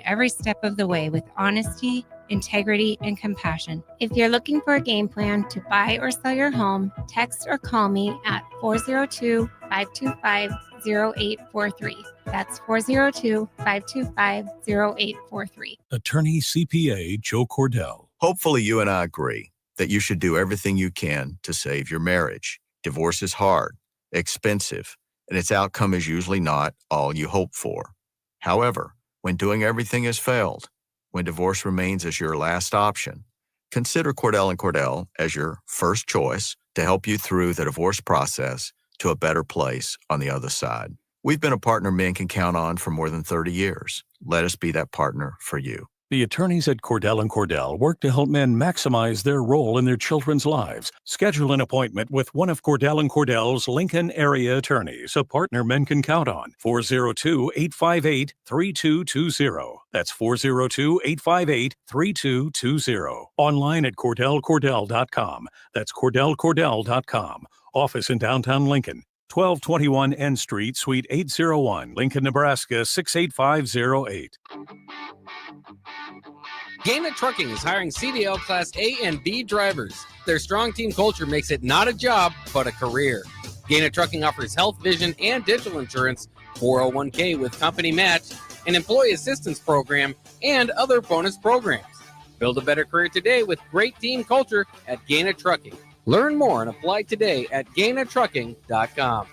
every step of the way with honesty, integrity, and compassion. If you're looking for a game plan to buy or sell your home, text or call me at 402-525-0843. That's 402-525-0843. Attorney CPA Joe Cordell. Hopefully you and I agree that you should do everything you can to save your marriage. Divorce is hard, expensive, and its outcome is usually not all you hope for. However, when doing everything has failed, when divorce remains as your last option, consider Cordell & Cordell as your first choice to help you through the divorce process to a better place on the other side. We've been a partner men can count on for more than 30 years. Let us be that partner for you. The attorneys at Cordell & Cordell work to help men maximize their role in their children's lives. Schedule an appointment with one of Cordell & Cordell's Lincoln area attorneys, a partner men can count on. 402-858-3220. That's 402-858-3220. Online at CordellCordell.com. That's CordellCordell.com. Office in downtown Lincoln. 1221 N Street, Suite 801, Lincoln, Nebraska 68508. Gaina Trucking is hiring CDL Class A and B drivers. Their strong team culture makes it not a job, but a career. Gaina Trucking offers health, vision, and dental insurance, 401k with company match, an employee assistance program, and other bonus programs. Build a better career today with great team culture at Gaina Trucking. Learn more and apply today at GainaTrucking.com.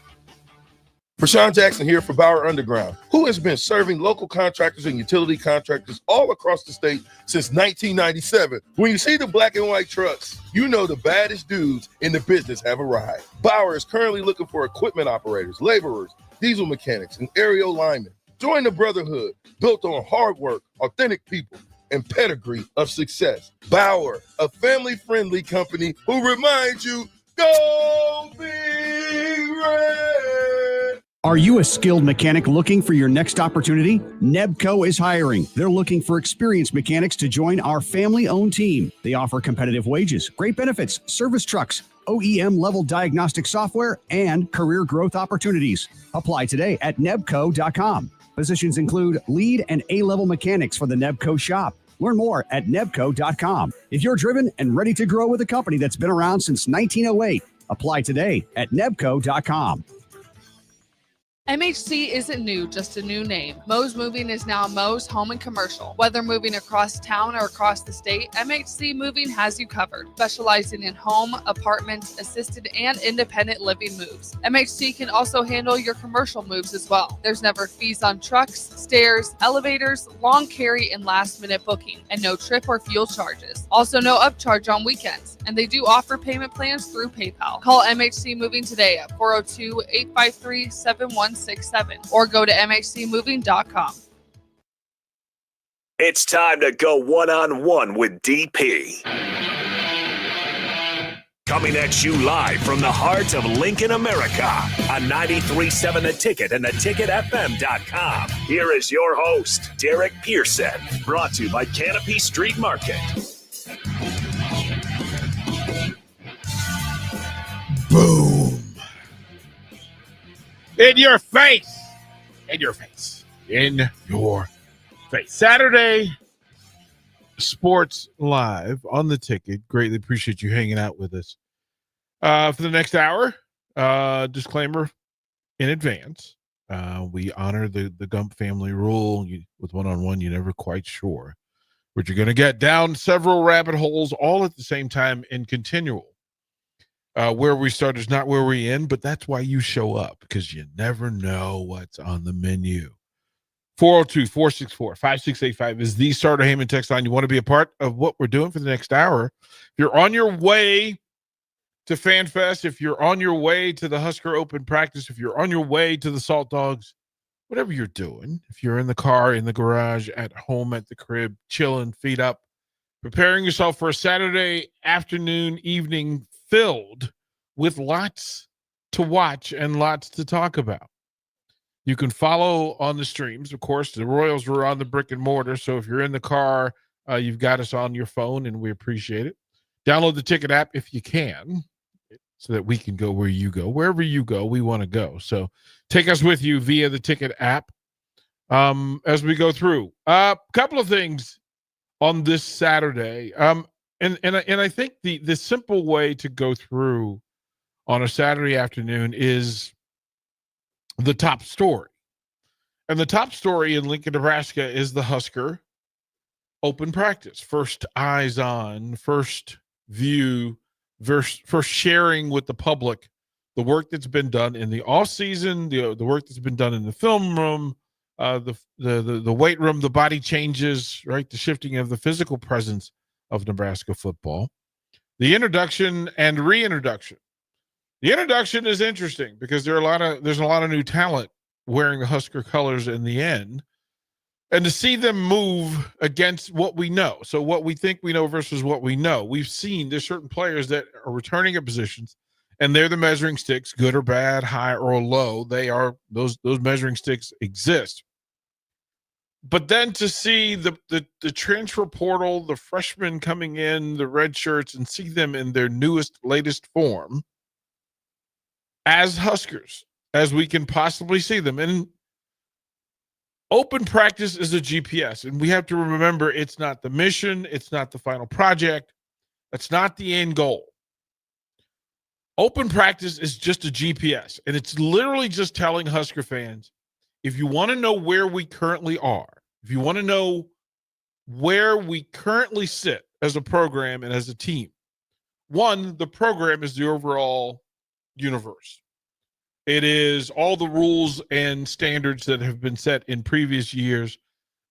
Rashawn Jackson here for Bauer Underground, who has been serving local contractors and utility contractors all across the state since 1997. When you see the black and white trucks, you know the baddest dudes in the business have arrived. Bauer is currently looking for equipment operators, laborers, diesel mechanics, and aerial linemen. Join the brotherhood built on hard work, authentic people, and pedigree of success. Bauer, a family-friendly company who reminds you, go Big Red! Are you a skilled mechanic looking for your next opportunity? Nebco is hiring. They're looking for experienced mechanics to join our family-owned team. They offer competitive wages, great benefits, service trucks, OEM-level diagnostic software, and career growth opportunities. Apply today at nebco.com. Positions include lead and A-level mechanics for the Nebco shop. Learn more at nebco.com. If you're driven and ready to grow with a company that's been around since 1908, apply today at nebco.com. MHC isn't new, just a new name. Moe's Moving is now Moe's Home and Commercial. Whether moving across town or across the state, MHC Moving has you covered, specializing in home, apartments, assisted, and independent living moves. MHC can also handle your commercial moves as well. There's never fees on trucks, stairs, elevators, long carry, and last-minute booking, and no trip or fuel charges. Also no upcharge on weekends, and they do offer payment plans through PayPal. Call MHC Moving today at 402-853-7167 or go to mhcmoving.com. It's time to go one-on-one with DP. Coming at you live from the heart of Lincoln, America on 93.7 The Ticket and theticketfm.com. Here is your host, Derek Pearson, brought to you by Canopy Street Market. Boom. In your face. In your face. In your face. Saturday Sports Live on The Ticket. Greatly appreciate you hanging out with us. For the next hour, disclaimer in advance. We honor the Gump family rule. With one-on-one, you're never quite sure what you're going to get. Down several rabbit holes all at the same time and continual. Where we start is not where we end, but that's why you show up, because you never know what's on the menu. 402-464-5685 is the Starter Heyman text line. You want to be a part of what we're doing for the next hour. If you're on your way to FanFest, if you're on your way to the Husker Open practice, if you're on your way to the Salt Dogs, whatever you're doing, if you're in the car, in the garage, at home, at the crib, chilling, feet up, preparing yourself for a Saturday afternoon, evening filled with lots to watch and lots to talk about. You can follow on the streams. Of course, the Royals were on the brick and mortar, so if you're in the car, you've got us on your phone, and we appreciate it. Download the Ticket app if you can, so that we can go where you go. Wherever you go, we want to go. So take us with you via the Ticket app. as we go through. A couple of things on this Saturday. And I think the simple way to go through on a Saturday afternoon is the top story. And the top story in Lincoln, Nebraska is the Husker open practice. First eyes on, first view, first sharing with the public the work that's been done in the off season, the work that's been done in the film room, the weight room, the body changes, right? The shifting of the physical presence of Nebraska football, the introduction and reintroduction. The introduction is interesting because there's a lot of new talent wearing the Husker colors in the end, and to see them move against what we know. So what we think we know versus what we know. We've seen there's certain players that are returning at positions, and they're the measuring sticks, good or bad, high or low. They are those measuring sticks exist. But then to see the transfer portal, the freshmen coming in, the red shirts, and see them in their latest form as Huskers, as we can possibly see them. And open practice is a GPS, and we have to remember it's not the mission, it's not the final project, that's not the end goal. Open practice is just a GPS, and it's literally just telling Husker fans, if you want to know where we currently are, if you want to know where we currently sit as a program and as a team, one, the program is the overall universe. It is all the rules and standards that have been set in previous years,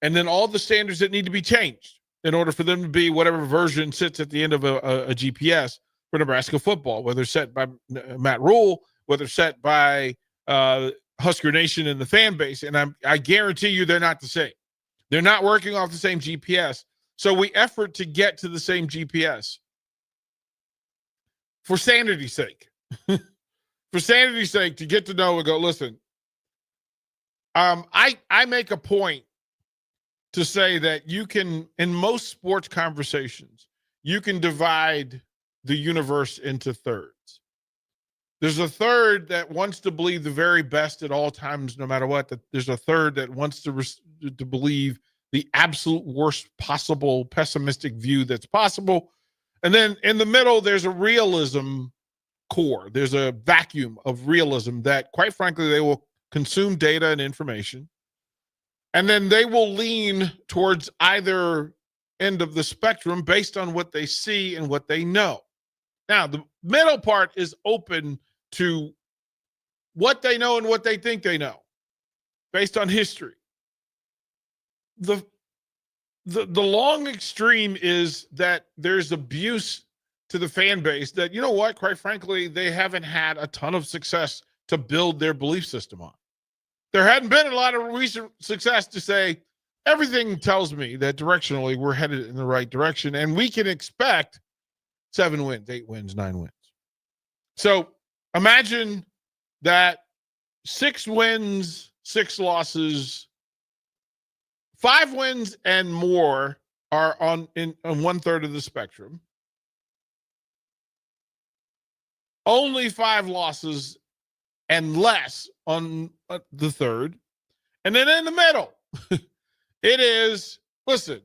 and then all the standards that need to be changed in order for them to be whatever version sits at the end of a GPS for Nebraska football, whether set by Matt Rule, whether set by Husker Nation and the fan base. And I guarantee you they're not the same. They're not working off the same GPS. So we effort to get to the same GPS for sanity's sake. For sanity's sake, to get to know and go, listen, I make a point to say that you can, in most sports conversations, you can divide the universe into thirds. There's a third that wants to believe the very best at all times, no matter what. That there's a third that wants to believe the absolute worst possible pessimistic view that's possible. And then in the middle, there's a realism core. There's a vacuum of realism that, quite frankly, they will consume data and information, and then they will lean towards either end of the spectrum based on what they see and what they know. Now, the middle part is open to what they know and what they think they know based on history. The long extreme is that there's abuse to the fan base that, you know what, quite frankly, they haven't had a ton of success to build their belief system on. There hadn't been a lot of recent success to say, everything tells me that directionally we're headed in the right direction, and we can expect 7 wins, 8 wins, 9 wins. So imagine that 6 wins, 6 losses, 5 wins and more are on 1/3 of the spectrum. Only 5 losses and less on the third. And then in the middle, it is, listen,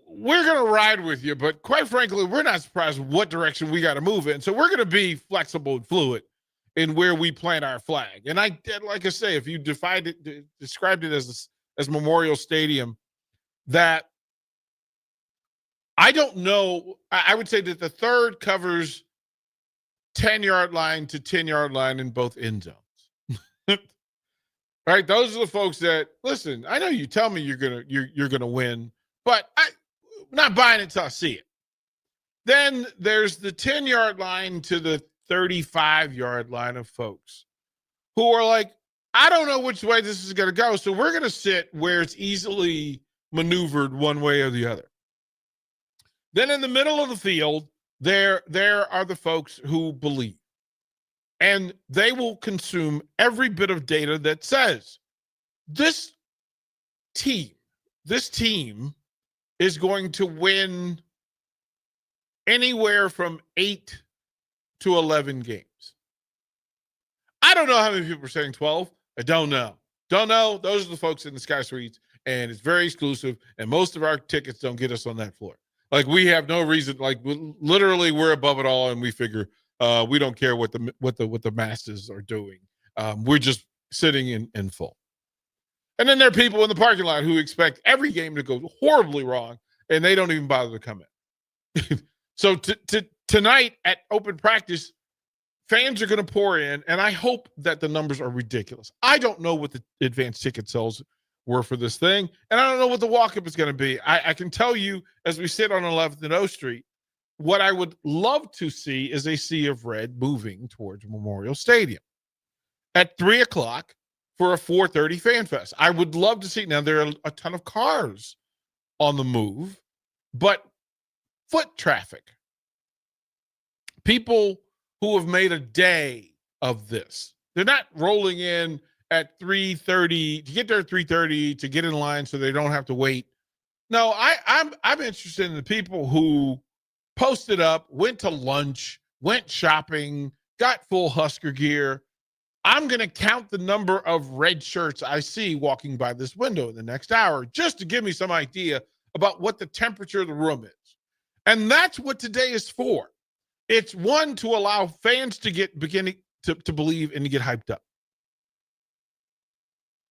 we're going to ride with you, but quite frankly, we're not surprised what direction we got to move in. So we're going to be flexible and fluid in where we plant our flag. And like I say, if you described it as Memorial Stadium, that I don't know. I would say that the third covers 10-yard line to 10-yard line in both end zones. Right? Those are the folks that, listen, I know you tell me you're gonna win, but I'm not buying it till I see it. Then there's the 10-yard line to the 35-yard line of folks who are like, I don't know which way this is going to go, so we're going to sit where it's easily maneuvered one way or the other. Then in the middle of the field, there are the folks who believe. And they will consume every bit of data that says this team is going to win anywhere from 8 to 11 games. I don't know how many people are saying 12. I don't know. Don't know. Those are the folks in the Sky Suites, and it's very exclusive. And most of our tickets don't get us on that floor. Like, we have no reason. Like, literally, we're above it all, and we figure we don't care what the masses are doing. We're just sitting in full. And then there are people in the parking lot who expect every game to go horribly wrong, and they don't even bother to come in. So tonight at open practice, fans are going to pour in, and I hope that the numbers are ridiculous. I don't know what the advanced ticket sales were for this thing, and I don't know what the walk-up is going to be. I can tell you, as we sit on 11th and O Street, what I would love to see is a sea of red moving towards Memorial Stadium at 3 o'clock for a 4:30 Fan Fest. I would love to see. Now, there are a ton of cars on the move, but foot traffic. People who have made a day of this. They're not rolling in at 3:30 to get there at 3:30 to get in line so they don't have to wait. No, I'm interested in the people who posted up, went to lunch, went shopping, got full Husker gear. I'm going to count the number of red shirts I see walking by this window in the next hour just to give me some idea about what the temperature of the room is. And that's what today is for. It's one, to allow fans to get beginning to believe and to get hyped up.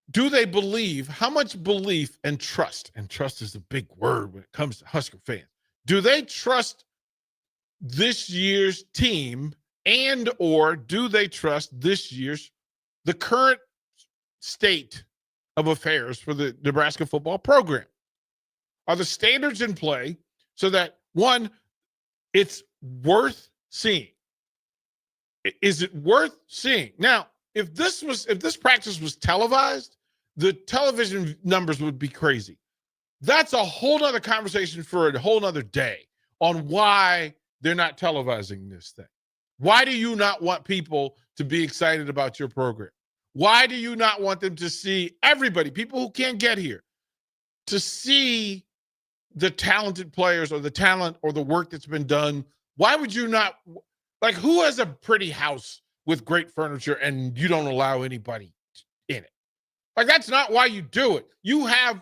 Do they believe? How much belief and trust is a big word when it comes to Husker fans. Do they trust this year's team, and or do they trust the current state of affairs for the Nebraska football program? Are the standards in play so that, one, it's worth seeing? Is it worth seeing? Now, if this practice was televised, the television numbers would be crazy. That's a whole nother conversation for a whole nother day on why they're not televising this thing. Why do you not want people to be excited about your program? Why do you not want them to see everybody, people who can't get here, to see the talented players or the talent or the work that's been done? Why would you not, like, who has a pretty house with great furniture and you don't allow anybody in it? Like, that's not why you do it. You have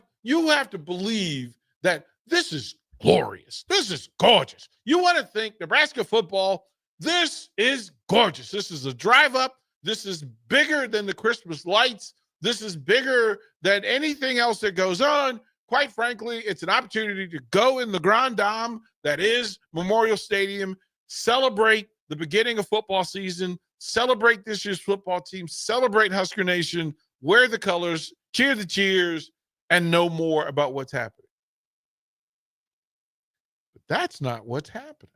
to believe that this is glorious. This is gorgeous. You want to think Nebraska football, this is gorgeous. This is a drive up. This is bigger than the Christmas lights. This is bigger than anything else that goes on. Quite frankly, it's an opportunity to go in the Grand Dame that is Memorial Stadium, celebrate the beginning of football season, celebrate this year's football team, celebrate Husker Nation, wear the colors, cheer the cheers, and know more about what's happening. But that's not what's happening.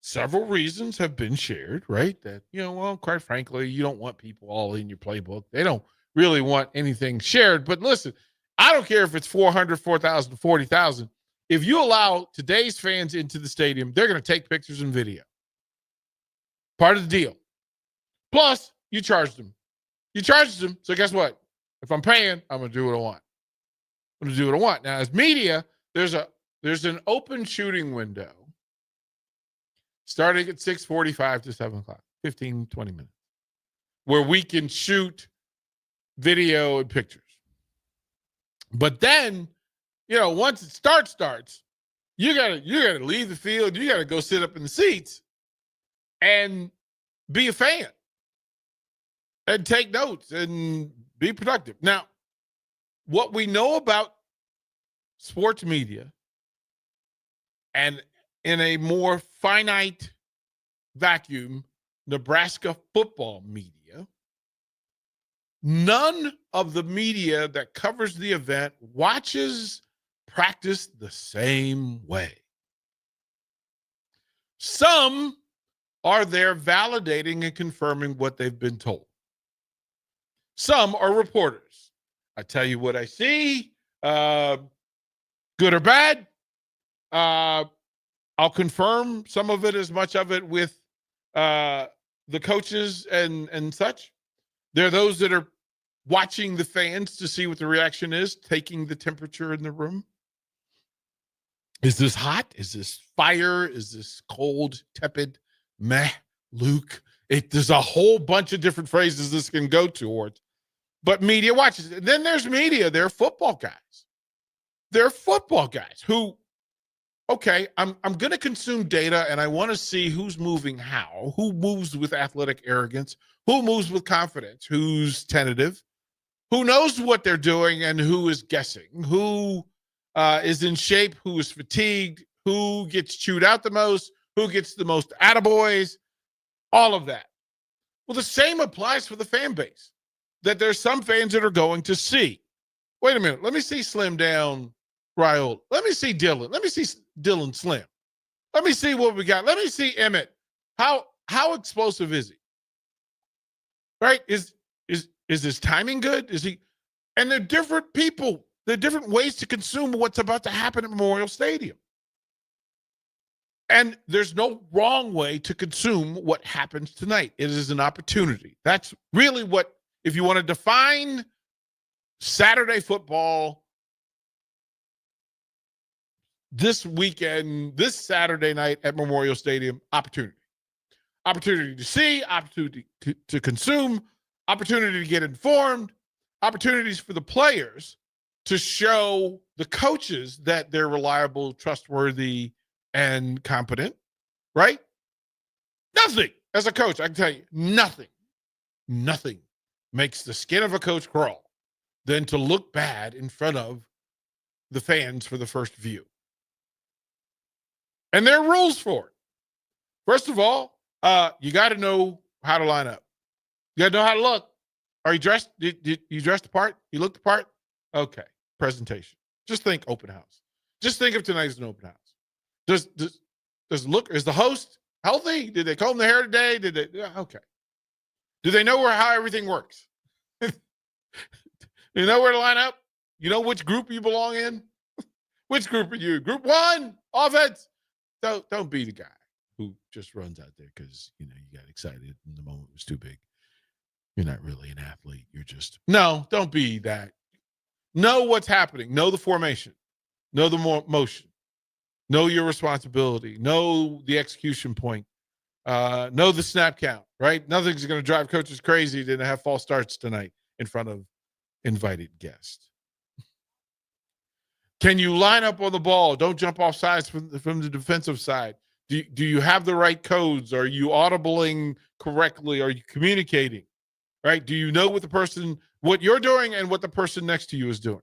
Several reasons have been shared, right? That, well, quite frankly, you don't want people all in your playbook. They don't really want anything shared. But listen, I don't care if it's 400, 4,000, 40,000. If you allow today's fans into the stadium, they're going to take pictures and video. Part of the deal. Plus, you charged them. You charged them. So guess what? If I'm paying, I'm going to do what I want. I'm going to do what I want. Now, as media, there's an open shooting window starting at 6:45 to 7 o'clock, 15, 20 minutes, where we can shoot video and pictures. But then, once it starts, you gotta leave the field. You gotta go sit up in the seats and be a fan and take notes and be productive. Now, what we know about sports media, and in a more finite vacuum, Nebraska football media, none of the media that covers the event watches practice the same way. Some are there validating and confirming what they've been told. Some are reporters. I tell you what I see, good or bad. I'll confirm some of it, as much of it, with the coaches and such. There are those that are watching the fans to see what the reaction is, taking the temperature in the room. Is this hot? Is this fire? Is this cold, tepid, meh, Luke? There's a whole bunch of different phrases this can go towards. But media watches. And then there's media. They're football guys. They're football guys who, okay, I'm going to consume data and I want to see who's moving how, who moves with athletic arrogance, who moves with confidence, who's tentative, who knows what they're doing and who is guessing, who is in shape, who is fatigued, who gets chewed out the most, who gets the most attaboys, all of that. Well, the same applies for the fan base, that there's some fans that are going to see. Wait a minute. Let me see Slim down Raiola. Let me see Dylan. Let me see Dylan Slim. Let me see what we got. Let me see Emmett. How explosive is he? Right? Is his timing good? Is he? And they're different people. There are different ways to consume what's about to happen at Memorial Stadium. And there's no wrong way to consume what happens tonight. It is an opportunity. That's really what, if you want to define Saturday football this weekend, this Saturday night at Memorial Stadium, opportunity. Opportunity to see, opportunity to consume, opportunity to get informed, opportunities for the players to show the coaches that they're reliable, trustworthy, and competent, right? Nothing. As a coach, I can tell you, nothing makes the skin of a coach crawl than to look bad in front of the fans for the first view. And there are rules for it. First of all, you got to know how to line up. You got to know how to look. Are you dressed? Did you dress the part? You look the part? Okay. Presentation. Just think open house. Just think of tonight as an open house. Does look, is the host healthy? Did they comb their hair today? Okay. Do they know how everything works? You know where to line up? You know which group you belong in? Which group are you? Group one, offense. Don't be the guy who just runs out there because you got excited and the moment was too big. You're not really an athlete. You're just don't be that. Know what's happening. Know the formation. Know the motion. Know your responsibility. Know the execution point. Know the snap count, right? Nothing's going to drive coaches crazy to have false starts tonight in front of invited guests. Can you line up on the ball? Don't jump off sides from the defensive side. Do you have the right codes? Are you audibling correctly? Are you communicating? Right? Do you know what you're doing and what the person next to you is doing?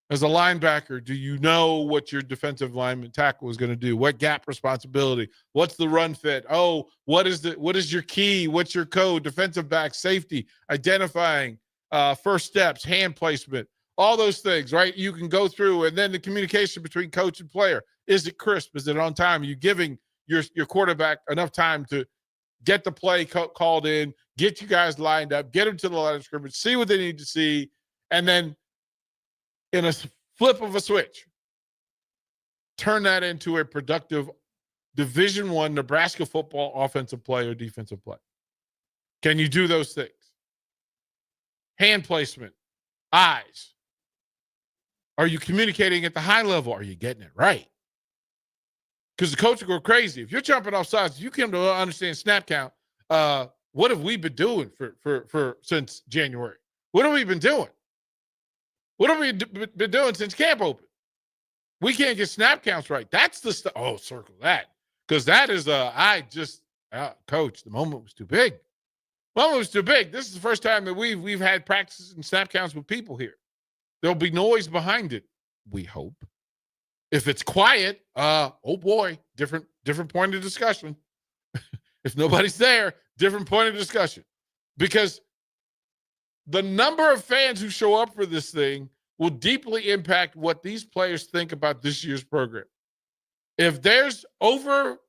As a linebacker, do you know what your defensive lineman tackle is going to do? What gap responsibility? What's the run fit? Oh, what is your key? What's your code? Defensive back, safety, identifying, first steps, hand placement, all those things, right? You can go through, and then the communication between coach and player. Is it crisp? Is it on time? Are you giving your quarterback enough time to get the play called in, get you guys lined up, get them to the line of scrimmage, see what they need to see, and then in a flip of a switch, turn that into a productive Division I Nebraska football offensive play or defensive play? Can you do those things? Hand placement, eyes. Are you communicating at the high level? Are you getting it right? Because the coach will go crazy. If you're jumping off sides, you come to understand snap count. What have we been doing for since January? What have we been doing? What have we been doing since camp opened? We can't get snap counts right. That's the stuff. Oh, circle that. Because that is, coach, the moment was too big. The moment was too big. This is the first time that we've had practices and snap counts with people here. There'll be noise behind it, we hope. If it's quiet, oh boy, different point of discussion. If nobody's there, different point of discussion. Because the number of fans who show up for this thing will deeply impact what these players think about this year's program. If there's over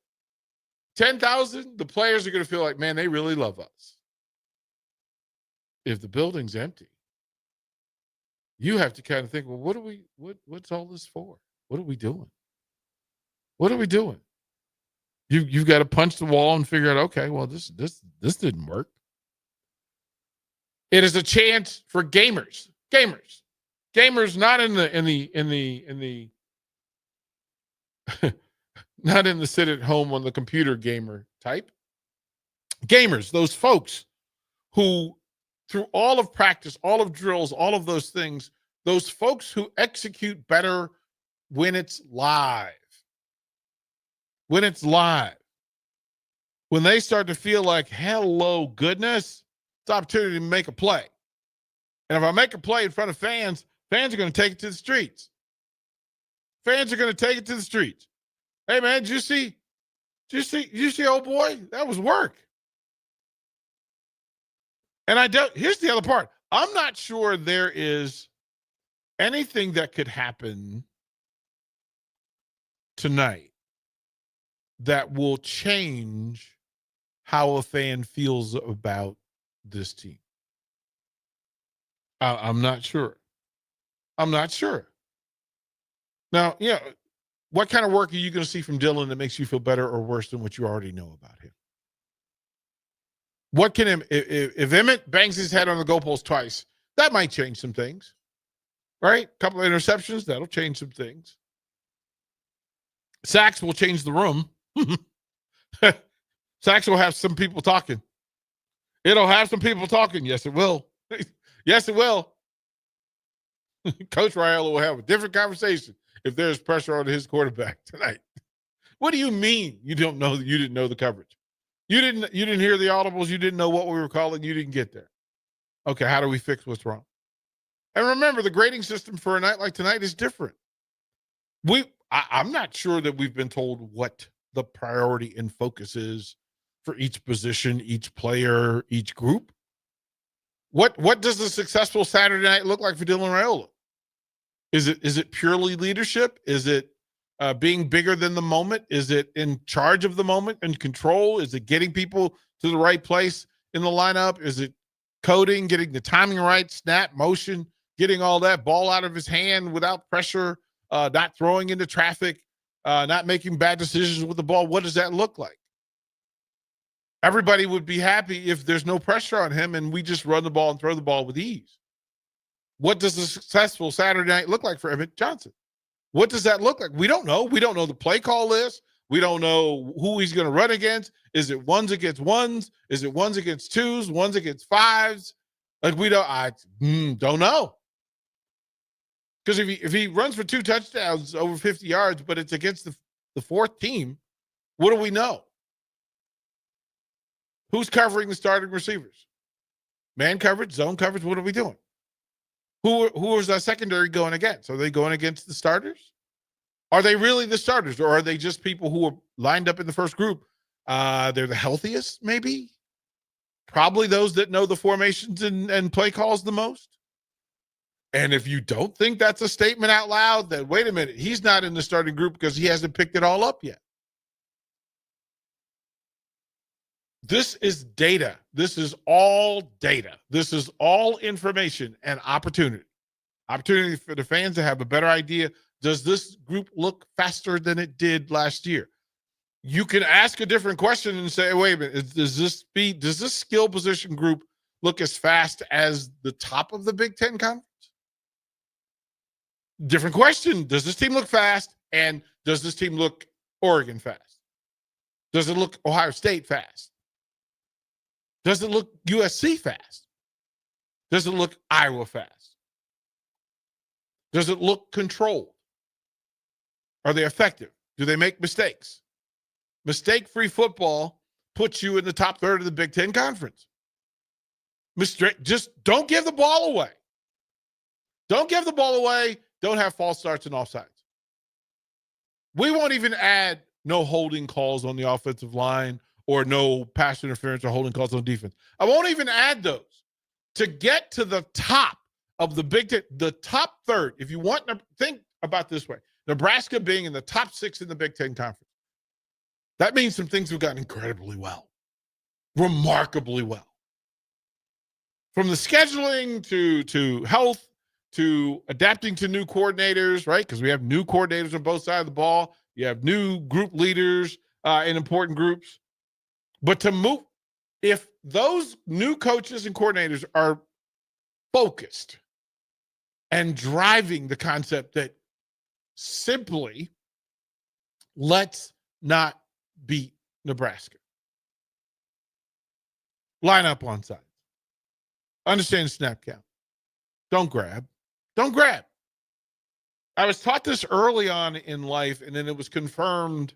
10,000, the players are going to feel like, man, they really love us. If the building's empty, you have to kind of think, well, what's all this for? What are we doing? What are we doing? You've got to punch the wall and figure out, okay, well, this didn't work. It is a chance for gamers, not in the not in the sit at home on the computer gamer type. Gamers, those folks who through all of practice, all of drills, all of those things, those folks who execute better when it's live. When it's live. When they start to feel like, hello, goodness, it's an opportunity to make a play. And if I make a play in front of fans, fans are going to take it to the streets. Fans are going to take it to the streets. Hey, man, did you see, old boy? That was work. And here's the other part. I'm not sure there is anything that could happen tonight that will change how a fan feels about this team. I'm not sure. I'm not sure. Now, what kind of work are you going to see from Dylan that makes you feel better or worse than what you already know about him? What can if Emmett bangs his head on the goalpost twice, that might change some things, right? A couple of interceptions, that'll change some things. Sacks will change the room. Sacks will have some people talking. It'll have some people talking. Yes, it will. Yes, it will. Coach Raiola will have a different conversation if there's pressure on his quarterback tonight. What do you mean you didn't know the coverage? You didn't hear the audibles, you didn't know what we were calling, you didn't get there. Okay, how do we fix what's wrong? And remember, the grading system for a night like tonight is different. I'm not sure that we've been told what the priority and focus is for each position, each player, each group. What does a successful Saturday night look like for Dylan Raiola? Is it purely leadership? Is it being bigger than the moment? Is it in charge of the moment and control? Is it getting people to the right place in the lineup? Is it coding, getting the timing right, snap, motion, getting all that ball out of his hand without pressure, not throwing into traffic, not making bad decisions with the ball? What does that look like? Everybody would be happy if there's no pressure on him and we just run the ball and throw the ball with ease. What does a successful Saturday night look like for Emmett Johnson? What does that look like? We don't know. We don't know the play call list. We don't know who he's going to run against. Is it ones against ones? Is it ones against twos? Ones against fives? Like I don't know. Because if he runs for 2 touchdowns over 50 yards, but it's against the fourth team, what do we know? Who's covering the starting receivers? Man coverage, zone coverage, what are we doing? Who is that secondary going against? Are they going against the starters? Are they really the starters, or are they just people who are lined up in the first group? They're the healthiest, maybe? Probably those that know the formations and play calls the most. And if you don't think that's a statement out loud, then wait a minute, he's not in the starting group because he hasn't picked it all up yet. This is data. This is all data. This is all information and opportunity. Opportunity for the fans to have a better idea. Does this group look faster than it did last year? You can ask a different question and say, wait a minute, does this skill position group look as fast as the top of the Big Ten Conference? Different question. Does this team look fast? And does this team look Oregon fast? Does it look Ohio State fast? Does it look USC fast? Does it look Iowa fast? Does it look controlled? Are they effective? Do they make mistakes? Mistake-free football puts you in the top third of the Big Ten Conference. Just don't give the ball away. Don't give the ball away. Don't have false starts and offsides. We won't even add no holding calls on the offensive line or no pass interference or holding calls on defense. I won't even add those. To get to the top of the Big Ten, the top third, if you want to think about this way, Nebraska being in the top 6 in the Big Ten Conference, that means some things have gotten incredibly well, remarkably well. From the scheduling to health to adapting to new coordinators, right? Because we have new coordinators on both sides of the ball. You have new group leaders in important groups. But to move, if those new coaches and coordinators are focused and driving the concept that simply let's not beat Nebraska. Line up on sides. Understand snap count. Don't grab. Don't grab. I was taught this early on in life, and then it was confirmed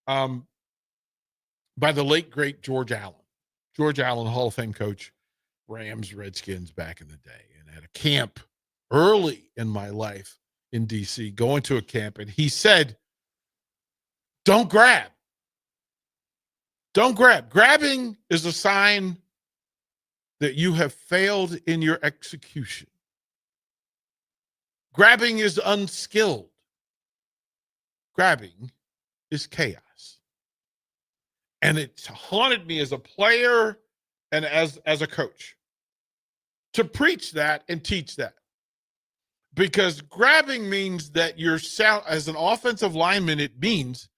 by the late, great George Allen. George Allen, Hall of Fame coach, Rams, Redskins back in the day. And at a camp early in my life in D.C., going to a camp, and he said, don't grab. Don't grab. Grabbing is a sign that you have failed in your execution. Grabbing is unskilled. Grabbing is chaos. And it's haunted me as a player and as a coach to preach that and teach that. Because grabbing means that you're as an offensive lineman, it means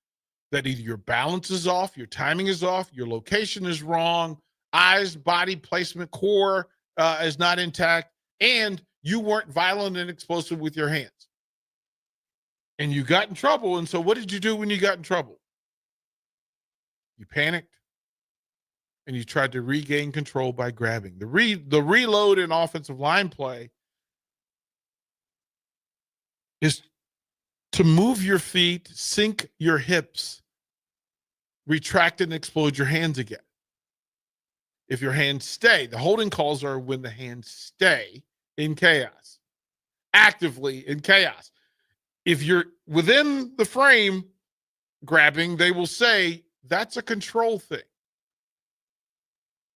that either your balance is off, your timing is off, your location is wrong, eyes, body placement, core is not intact, and you weren't violent and explosive with your hands. And you got in trouble. And so what did you do when you got in trouble? You panicked and you tried to regain control by grabbing. The reload in offensive line play is to move your feet, sink your hips, retract and explode your hands again. If your hands stay, the holding calls are when the hands stay in chaos, actively in chaos. If you're within the frame grabbing, they will say that's a control thing.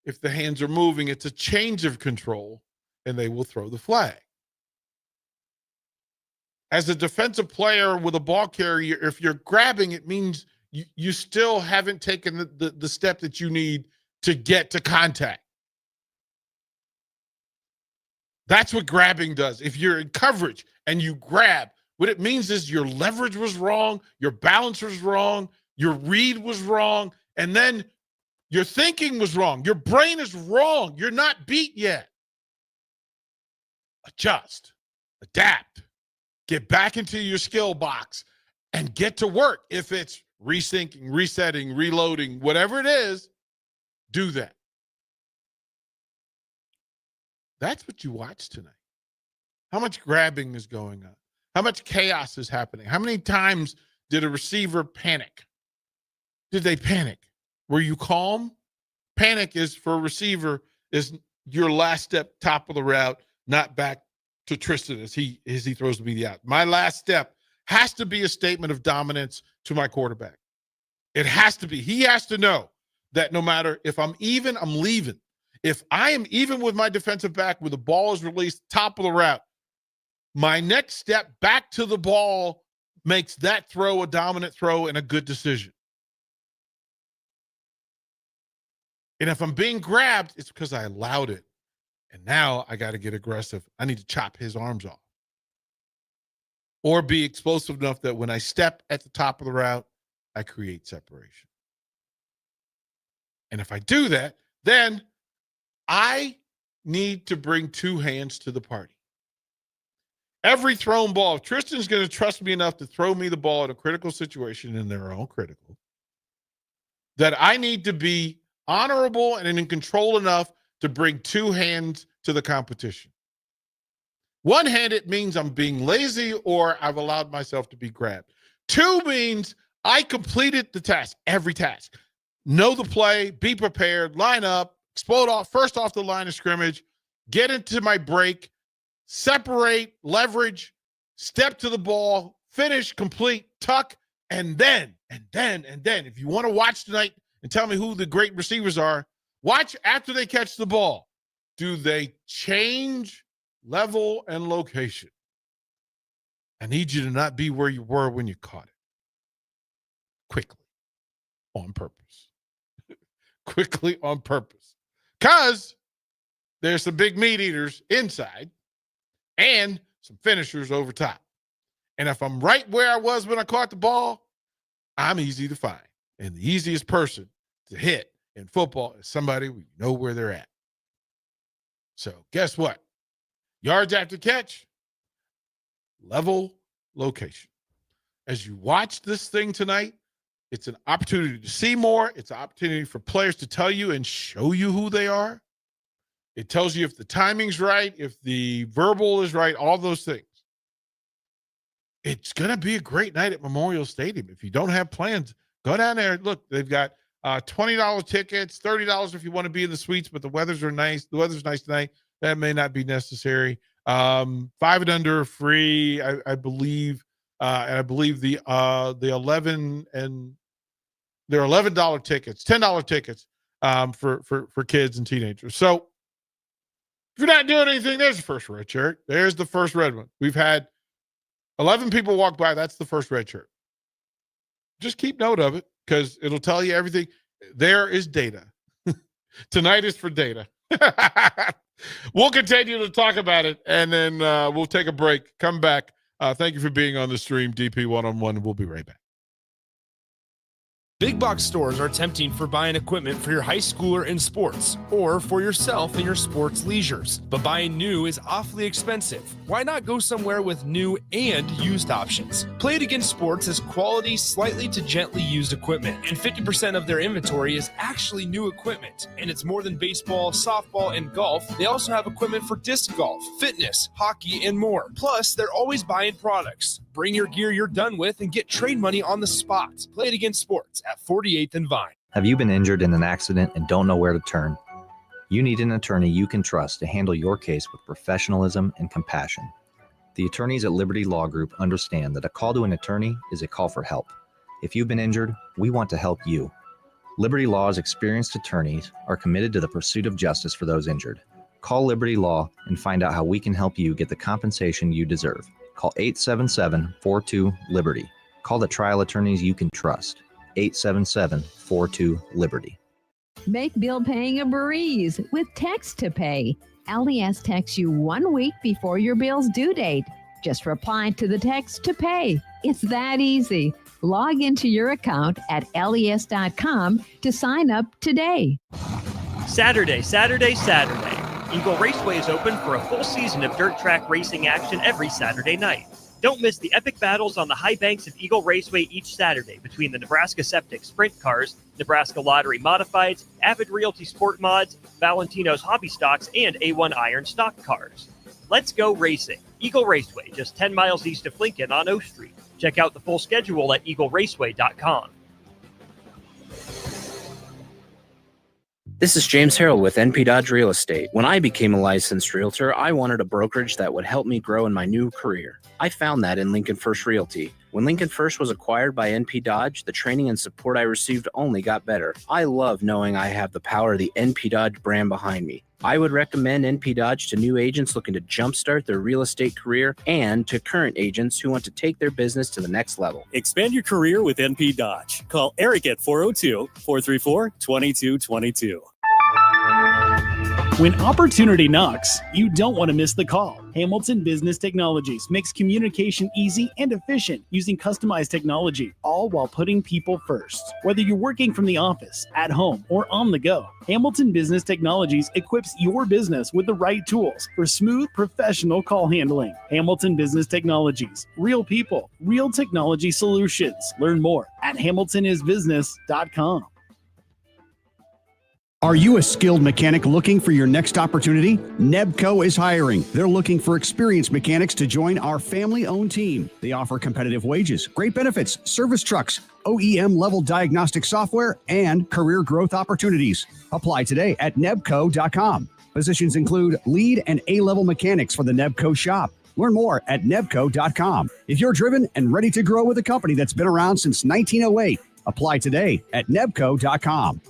If the hands are moving, it's a change of control, and they will throw the flag. As a defensive player with a ball carrier, if you're grabbing, it means you still haven't taken the step that you need to get to contact. That's what grabbing does. If you're in coverage and you grab, what it means is your leverage was wrong, your balance was wrong, your read was wrong, and then your thinking was wrong. Your brain is wrong. You're not beat yet. Adjust, adapt, get back into your skill box and get to work. If it's resyncing, resetting, reloading, whatever it is, do that. That's what you watch tonight. How much grabbing is going on? How much chaos is happening? How many times did a receiver panic? Did they panic? Were you calm? Panic is for a receiver is your last step, top of the route, not back to Tristan as he throws the media out. My last step has to be a statement of dominance to my quarterback. It has to be. He has to know that no matter if I'm even, I'm leaving. If I am even with my defensive back where the ball is released, top of the route, my next step back to the ball makes that throw a dominant throw and a good decision. And if I'm being grabbed, it's because I allowed it. And now I got to get aggressive. I need to chop his arms off. Or be explosive enough that when I step at the top of the route, I create separation. And if I do that, then I need to bring two hands to the party. Every thrown ball, if Tristan's going to trust me enough to throw me the ball in a critical situation, and they're all critical, that I need to be honorable and in control enough to bring two hands to the competition. One-handed means I'm being lazy or I've allowed myself to be grabbed. Two means I completed the task, every task. Know the play, be prepared, line up, explode off, first off the line of scrimmage, get into my break, separate, leverage, step to the ball, finish, complete, tuck, and then, if you want to watch tonight and tell me who the great receivers are, watch after they catch the ball. Do they change level and location? I need you to not be where you were when you caught it. Quickly, on purpose. Quickly, on purpose. Because there's some big meat eaters inside and some finishers over top. And if I'm right where I was when I caught the ball, I'm easy to find. And the easiest person to hit in football is somebody where you know where they're at. So guess what? Yards after catch, level, location. As you watch this thing tonight, it's an opportunity to see more. It's an opportunity for players to tell you and show you who they are. It tells you if the timing's right, if the verbal is right, all those things. It's going to be a great night at Memorial Stadium. If you don't have plans, go down there. Look, they've got $20 tickets, $30 if you want to be in the suites, but the weather's nice. The weather's nice tonight. That may not be necessary. 5 and under free, I believe. And I believe the 11 and they're $11 tickets, $10 tickets for kids and teenagers. So if you're not doing anything, there's the first red shirt. There's the first red one. We've had 11 people walk by. That's the first red shirt. Just keep note of it because it'll tell you everything. There is data. Tonight is for data. We'll continue to talk about it, and then we'll take a break. Come back. Thank you for being on the stream, DP One-on-One. We'll be right back. Big box stores are tempting for buying equipment for your high schooler in sports or for yourself in your sports leisures. But buying new is awfully expensive. Why not go somewhere with new and used options? Play It Again Sports has quality, slightly to gently used equipment, and 50% of their inventory is actually new equipment. And it's more than baseball, softball, and golf. They also have equipment for disc golf, fitness, hockey, and more. Plus, they're always buying products. Bring your gear you're done with and get trade money on the spot. Play It Again Sports at 48th and Vine. Have you been injured in an accident and don't know where to turn? You need an attorney you can trust to handle your case with professionalism and compassion. The attorneys at Liberty Law Group understand that a call to an attorney is a call for help. If you've been injured, we want to help you. Liberty Law's experienced attorneys are committed to the pursuit of justice for those injured. Call Liberty Law and find out how we can help you get the compensation you deserve. Call 877-42-LIBERTY. Call the trial attorneys you can trust. 877-42-LIBERTY. Make bill paying a breeze with Text to Pay. LES texts you 1 week before your bill's due date. Just reply to the text to pay. It's that easy. Log into your account at les.com to sign up today. Saturday. Eagle Raceway is open for a full season of dirt track racing action every Saturday night. Don't miss the epic battles on the high banks of Eagle Raceway each Saturday between the Nebraska Septic Sprint Cars, Nebraska Lottery Modifieds, Avid Realty Sport Mods, Valentino's Hobby Stocks, and A1 Iron Stock Cars. Let's go racing. Eagle Raceway, just 10 miles east of Lincoln on O Street. Check out the full schedule at eagleraceway.com. This is James Harrell with NP Dodge Real Estate. When I became a licensed realtor, I wanted a brokerage that would help me grow in my new career. I found that in Lincoln First Realty. When Lincoln First was acquired by NP Dodge, the training and support I received only got better. I love knowing I have the power of the NP Dodge brand behind me. I would recommend NP Dodge to new agents looking to jumpstart their real estate career and to current agents who want to take their business to the next level. Expand your career with NP Dodge. Call Eric at 402-434-2222. When opportunity knocks, you don't want to miss the call. Hamilton Business Technologies makes communication easy and efficient using customized technology, all while putting people first. Whether you're working from the office, at home, or on the go, Hamilton Business Technologies equips your business with the right tools for smooth, professional call handling. Hamilton Business Technologies. Real people, real technology solutions. Learn more at hamiltonisbusiness.com. Are you a skilled mechanic looking for your next opportunity? Nebco is hiring. They're looking for experienced mechanics to join our family-owned team. They offer competitive wages, great benefits, service trucks, OEM-level diagnostic software, and career growth opportunities. Apply today at nebco.com. Positions include lead and A-level mechanics for the Nebco shop. Learn more at nebco.com. If you're driven and ready to grow with a company that's been around since 1908, apply today at nebco.com.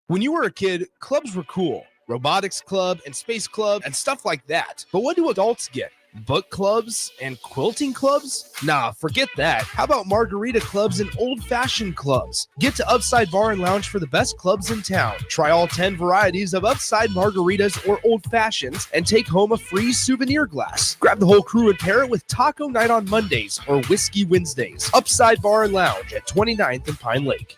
When you were a kid, clubs were cool. Robotics club and space club and stuff like that. But what do adults get? Book clubs and quilting clubs? Nah, forget that. How about margarita clubs and old-fashioned clubs? Get to Upside Bar and Lounge for the best clubs in town. Try all 10 varieties of Upside margaritas or old fashions and take home a free souvenir glass. Grab the whole crew and pair it with taco night on Mondays or whiskey Wednesdays. Upside Bar and Lounge at 29th and Pine Lake.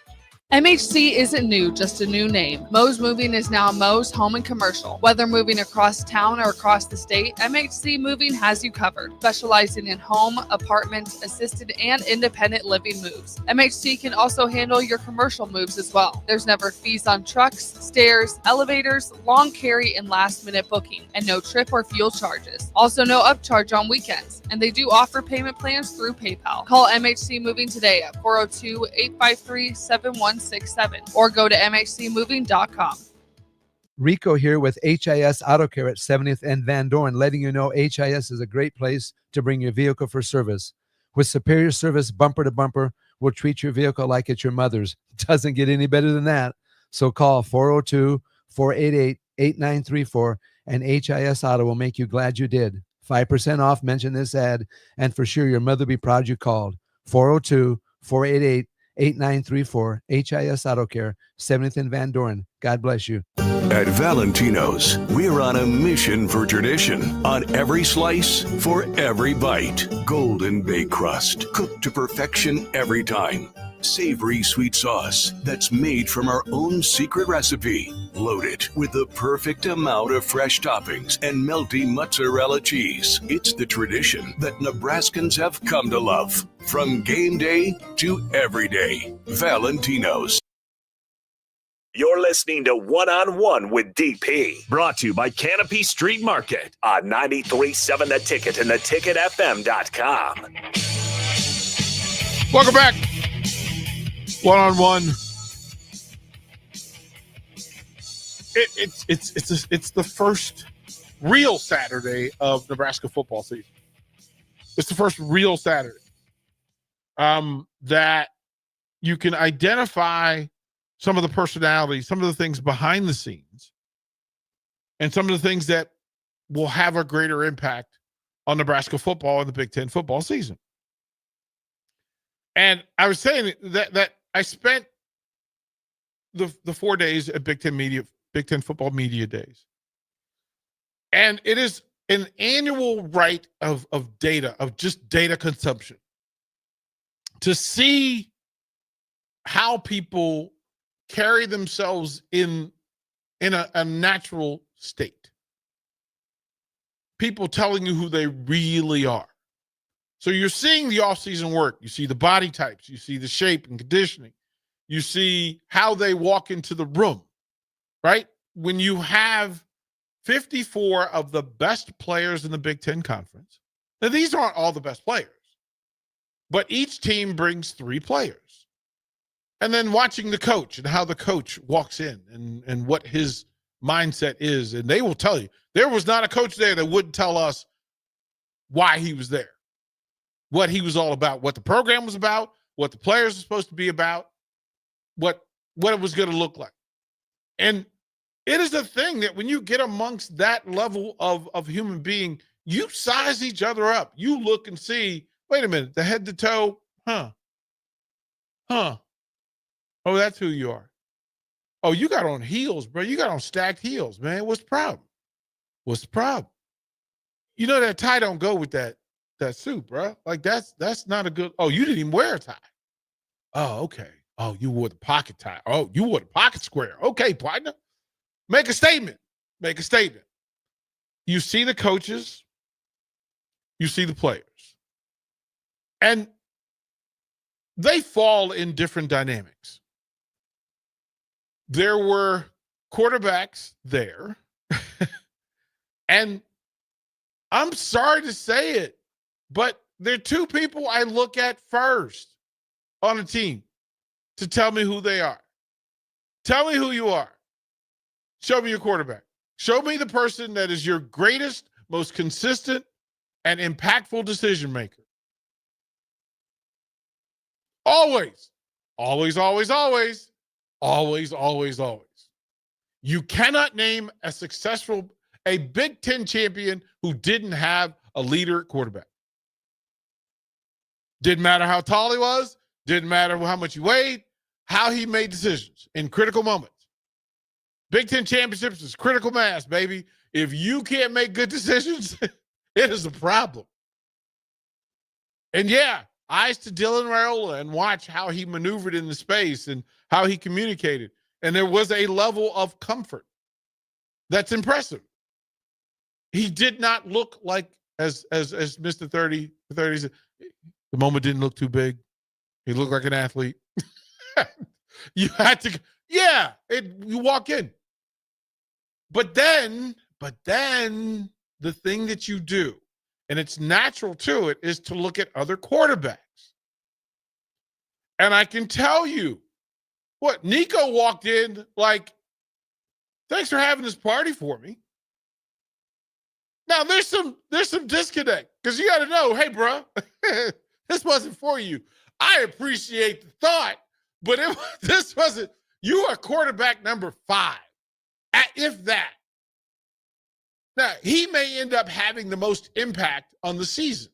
MHC isn't new, just a new name. Moe's Moving is now Moe's Home and Commercial. Whether moving across town or across the state, MHC Moving has you covered, specializing in home, apartment, assisted, and independent living moves. MHC can also handle your commercial moves as well. There's never fees on trucks, stairs, elevators, long carry, and last-minute booking, and no trip or fuel charges. Also no upcharge on weekends, and they do offer payment plans through PayPal. Call MHC Moving today at 402-853-7167 or go to mhcmoving.com. Rico here with HIS Auto Care at 70th and Van Dorn, letting you know HIS is a great place to bring your vehicle for service. With superior service bumper to bumper, we'll treat your vehicle like it's your mother's. Doesn't get any better than that. So call 402-488-8934 and HIS Auto will make you glad you did. 5% off, mention this ad, and for sure your mother will be proud you called. 402-488-8934, HIS Auto Care, 70th and Van Dorn. God bless you. At Valentino's, we're on a mission for tradition. On every slice, for every bite. Golden baked crust, cooked to perfection every time. Savory sweet sauce that's made from our own secret recipe. Loaded with the perfect amount of fresh toppings and melty mozzarella cheese. It's the tradition that Nebraskans have come to love. From game day to every day. Valentino's. You're listening to One-on-One with DP, brought to you by Canopy Street Market on 93.7 The Ticket and theticketfm.com. Welcome back. One-on-one. It's the first real Saturday of Nebraska football season. It's the first real Saturday that you can identify some of the personalities, some of the things behind the scenes, and some of the things that will have a greater impact on Nebraska football in the Big Ten football season. And I was saying that I spent the 4 days at Big Ten Football Media Days. And it is an annual right of data, of just data consumption, to see how people carry themselves in a natural state. People telling you who they really are. So you're seeing the offseason work. You see the body types. You see the shape and conditioning. You see how they walk into the room, right? When you have 54 of the best players in the Big Ten Conference. Now, these aren't all the best players, but each team brings 3 players. And then watching the coach and how the coach walks in and what his mindset is. And they will tell you, there was not a coach there that wouldn't tell us why he was there, what he was all about, what the program was about, what the players were supposed to be about, what it was going to look like. And it is a thing that when you get amongst that level of human being, you size each other up. You look and see, wait a minute, the head to toe, Oh, that's who you are. Oh, you got on heels, bro. You got on stacked heels, man. What's the problem? What's the problem? You know that tie don't go with that suit, bro. Like that's not a good. Oh, you didn't even wear a tie. Oh, okay. Oh, you wore the pocket tie. Oh, you wore the pocket square. Okay, partner. Make a statement. Make a statement. You see the coaches. You see the players. And they fall in different dynamics. There were quarterbacks there. And I'm sorry to say it, but there are 2 people I look at first on a team to tell me who they are. Tell me who you are. Show me your quarterback. Show me the person that is your greatest, most consistent, and impactful decision maker. Always. Always, always, always. Always, always, always. You cannot name a Big Ten champion who didn't have a leader at quarterback. Didn't matter how tall he was. Didn't matter how much he weighed. How he made decisions in critical moments. Big Ten championships is critical mass, baby. If you can't make good decisions, it is a problem. And yeah, eyes to Dylan Raiola and watch how he maneuvered in the space and how he communicated. And there was a level of comfort that's impressive. He did not look like, as Mr. 30 said, the moment didn't look too big. He looked like an athlete. You had to, you walk in. But then the thing that you do, and it's natural to it, is to look at other quarterbacks. And I can tell you what, Nico walked in like, thanks for having this party for me. Now there's some disconnect, because you got to know, hey, bro, this wasn't for you. I appreciate the thought, but this wasn't. You are quarterback number 5, if that. Now, he may end up having the most impact on the season.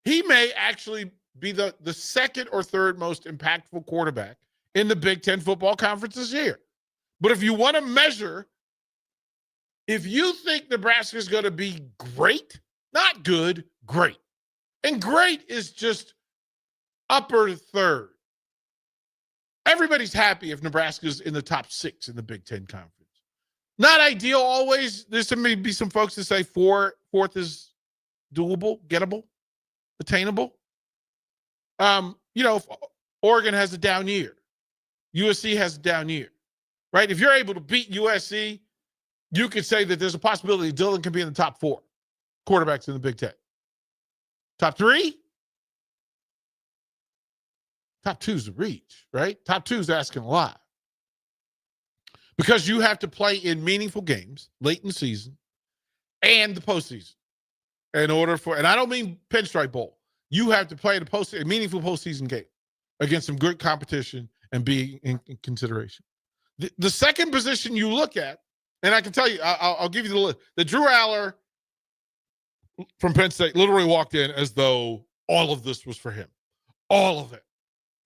He may actually be the second or third most impactful quarterback in the Big Ten Football Conference this year. But if you want to measure, if you think Nebraska is going to be great, not good, great. And great is just upper third. Everybody's happy if Nebraska's in the top 6 in the Big Ten Conference. Not ideal always. There's maybe some folks that say fourth is doable, gettable, attainable. If Oregon has a down year, USC has a down year, right? If you're able to beat USC, you could say that there's a possibility Dylan can be in the top 4 quarterbacks in the Big Ten. Top 3? Top 2's the reach, right? Top 2's asking a lot. Because you have to play in meaningful games late in the season and the postseason in order for, and I don't mean Pinstripe Bowl. You have to play a meaningful postseason game against some good competition and be in consideration. The second position you look at, and I can tell you, I'll give you the list. The Drew Aller from Penn State literally walked in as though all of this was for him. All of it.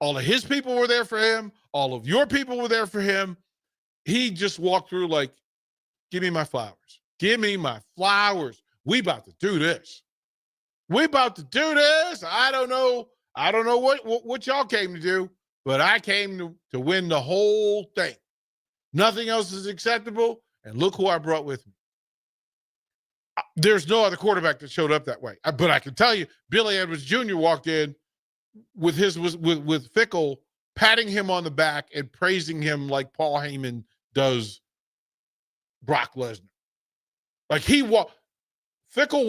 All of his people were there for him. All of your people were there for him. He just walked through like, give me my flowers. Give me my flowers. We about to do this. We about to do this. I don't know what y'all came to do, but I came to win the whole thing. Nothing else is acceptable. And look who I brought with me. There's no other quarterback that showed up that way. But I can tell you, Billy Edwards Jr. walked in with Fickell patting him on the back and praising him like Paul Heyman does Brock Lesnar. Like Fickell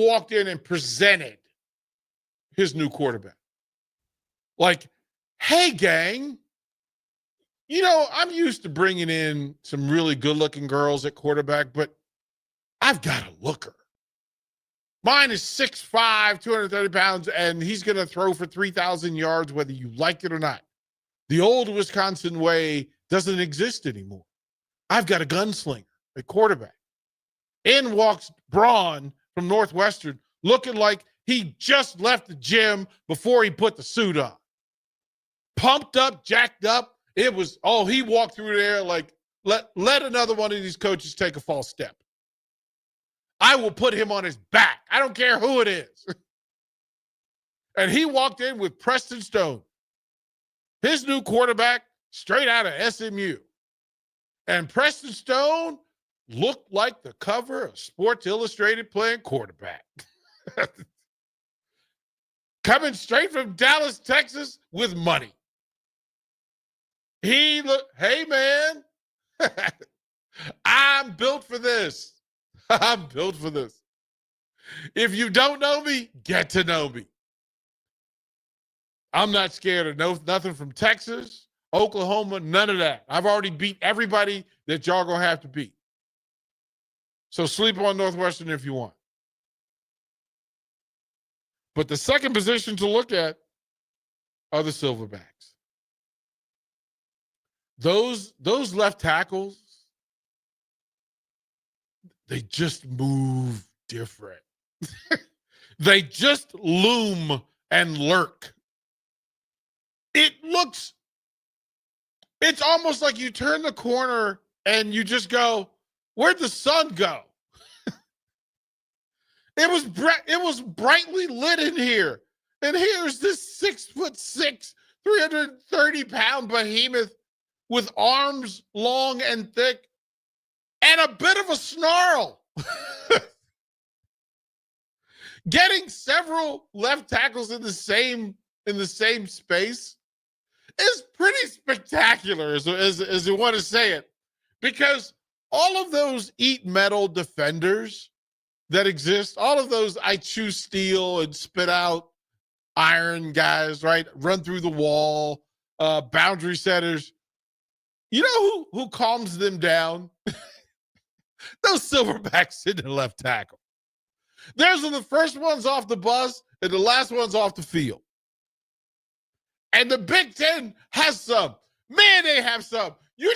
walked in and presented his new quarterback. Like, hey, gang, I'm used to bringing in some really good-looking girls at quarterback, but I've got a looker. Mine is 6'5", 230 pounds, and he's going to throw for 3,000 yards whether you like it or not. The old Wisconsin way doesn't exist anymore. I've got a gunslinger at quarterback. In walks Braun from Northwestern looking like he just left the gym before he put the suit on. Pumped up, jacked up. It was, he walked through there like, let another one of these coaches take a false step. I will put him on his back. I don't care who it is. And he walked in with Preston Stone, his new quarterback, straight out of SMU. And Preston Stone looked like the cover of Sports Illustrated playing quarterback. Coming straight from Dallas, Texas with money. He looked, hey, man, I'm built for this. I'm built for this. If you don't know me, get to know me. I'm not scared of nothing from Texas, Oklahoma, none of that. I've already beat everybody that y'all going to have to beat. So sleep on Northwestern if you want. But the second position to look at are the Silverbacks. Those left tackles, they just move different. They just loom and lurk. It's almost like you turn the corner and you just go, where'd the sun go? It was brightly lit in here. And here's this 6'6", 330-pound behemoth with arms long and thick and a bit of a snarl. Getting several left tackles in the same space is pretty spectacular, as you want to say it, because all of those eat metal defenders that exist, all of those I chew steel and spit out iron guys, right? Run through the wall, boundary setters. You know who calms them down? Those silverbacks in the left tackle. Those are the first ones off the bus and the last ones off the field. And the Big Ten has some. Man, they have some. You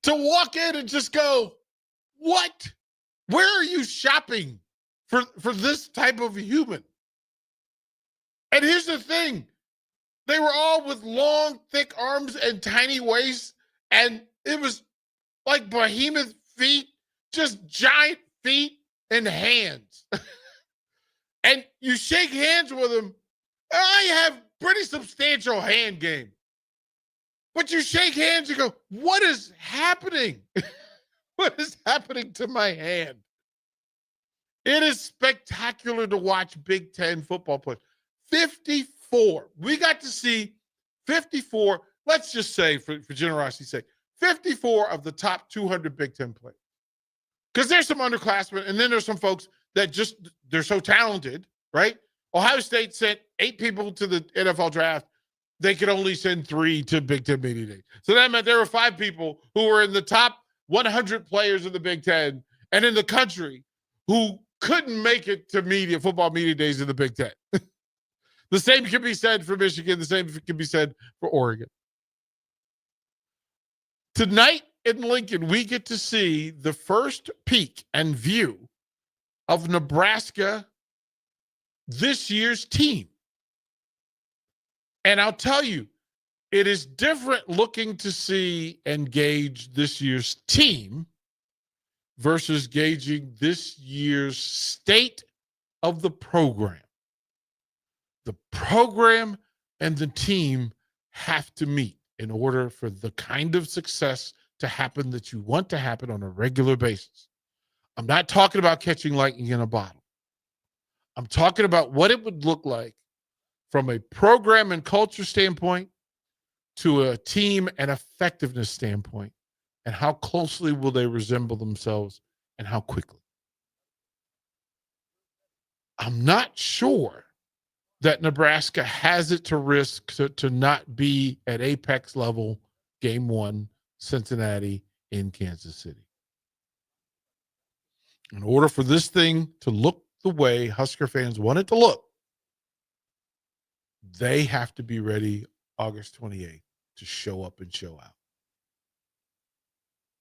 to walk in and just go, what? Where are you shopping for this type of human? And here's the thing. They were all with long, thick arms and tiny waists, and it was like behemoth feet, just giant feet and hands. And you shake hands with them. I have pretty substantial hand game. But you shake hands and go, what is happening? What is happening to my hand? It is spectacular to watch Big Ten football play. 54. We got to see 54, let's just say, for generosity's sake, 54 of the top 200 Big Ten players. Because there's some underclassmen, and then there's some folks that they're so talented, right? Ohio State sent 8 people to the NFL draft. They could only send 3 to Big Ten Media Day. So that meant there were 5 people who were in the top 100 players of the Big Ten and in the country who couldn't make it to football media days in the Big Ten. The same can be said for Michigan. The same can be said for Oregon. Tonight in Lincoln, we get to see the first peek and view of Nebraska, this year's team. And I'll tell you, it is different looking to see and gauge this year's team versus gauging this year's state of the program. The program and the team have to meet in order for the kind of success to happen that you want to happen on a regular basis. I'm not talking about catching lightning in a bottle. I'm talking about what it would look like from a program and culture standpoint to a team and effectiveness standpoint, and how closely will they resemble themselves and how quickly. I'm not sure that Nebraska has it to risk to not be at apex level game 1, Cincinnati in Kansas City. In order for this thing to look the way Husker fans want it to look, they have to be ready August 28th to show up and show out.